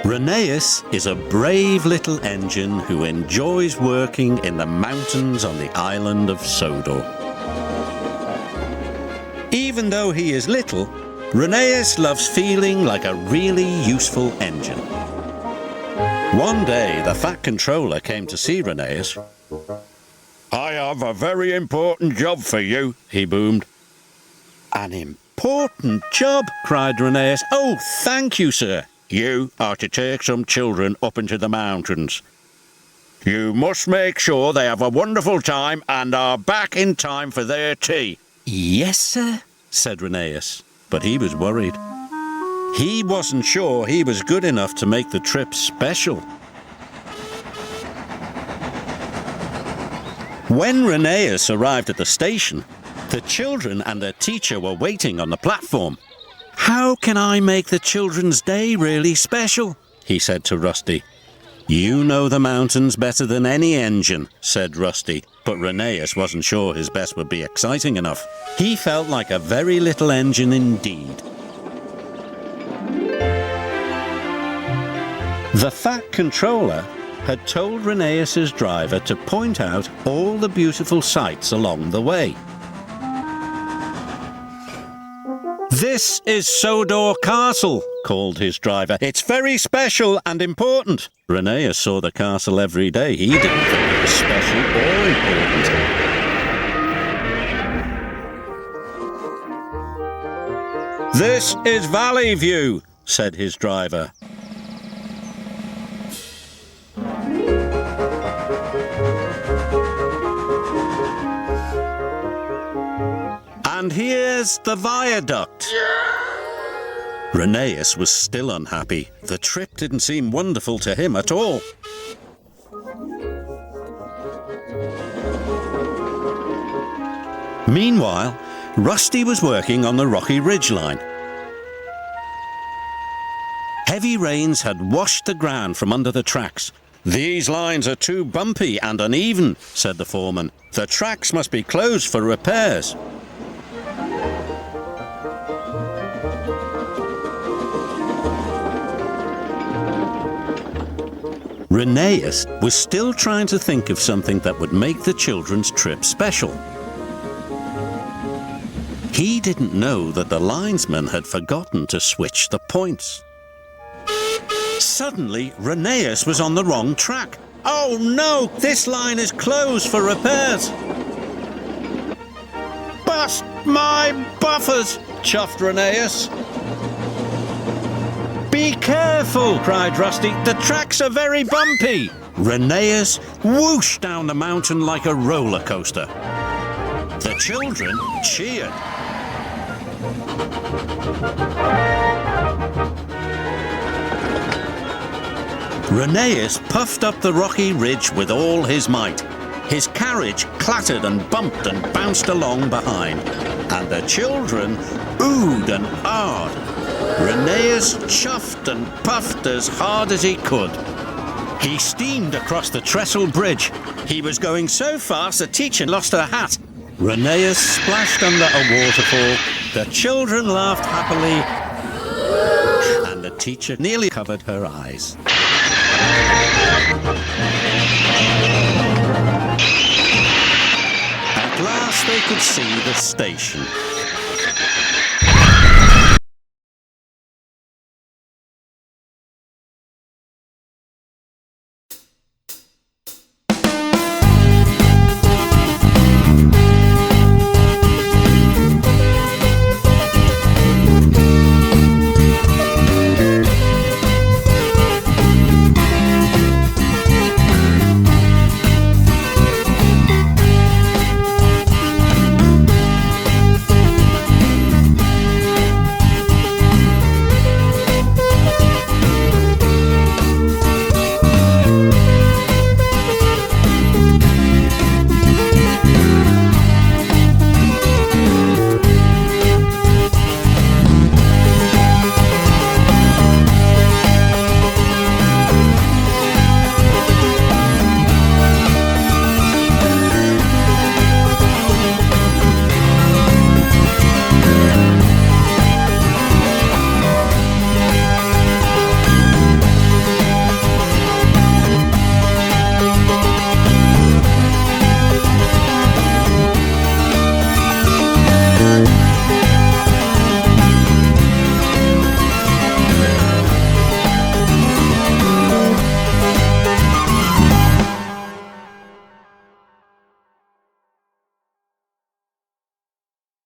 Rheneas is a brave little engine who enjoys working in the mountains on the island of Sodor. Even though he is little, Rheneas loves feeling like a really useful engine. One day, the fat controller came to see Rheneas. "I have a very important job for you," he boomed. "An important job?" cried Rheneas. "Oh, thank you, sir." "You are to take some children up into the mountains. You must make sure they have a wonderful time and are back in time for their tea." "Yes, sir," said Rheneas, but he was worried. He wasn't sure he was good enough to make the trip special. When Rheneas arrived at the station, the children and their teacher were waiting on the platform. "How can I make the children's day really special?" he said to Rusty. "You know the mountains better than any engine," said Rusty, but Rheneas wasn't sure his best would be exciting enough. He felt like a very little engine indeed. The fat controller had told Rheneas's driver to point out all the beautiful sights along the way. "This is Sodor Castle," called his driver. "It's very special and important." Rheneas saw the castle every day. He didn't think it was special or important. "This is Valley View," said his driver. "And here's the viaduct." Rheneas was still unhappy. The trip didn't seem wonderful to him at all. Meanwhile, Rusty was working on the rocky ridgeline. Heavy rains had washed the ground from under the tracks. "These lines are too bumpy and uneven," said the foreman. "The tracks must be closed for repairs." Rheneas was still trying to think of something that would make the children's trip special. He didn't know that the linesman had forgotten to switch the points. Suddenly, Rheneas was on the wrong track. "Oh no, this line is closed for repairs." "Bust my buffers," chuffed Rheneas. "Be careful," cried Rusty. "The tracks are very bumpy." Rheneas whooshed down the mountain like a roller coaster. The children cheered. Rheneas puffed up the rocky ridge with all his might. His carriage clattered and bumped and bounced along behind, and the children oohed and ahed. Rheneas chuffed and puffed as hard as he could. He steamed across the trestle bridge. He was going so fast the teacher lost her hat. Rheneas splashed under a waterfall. The children laughed happily, and the teacher nearly covered her eyes. At last they could see the station.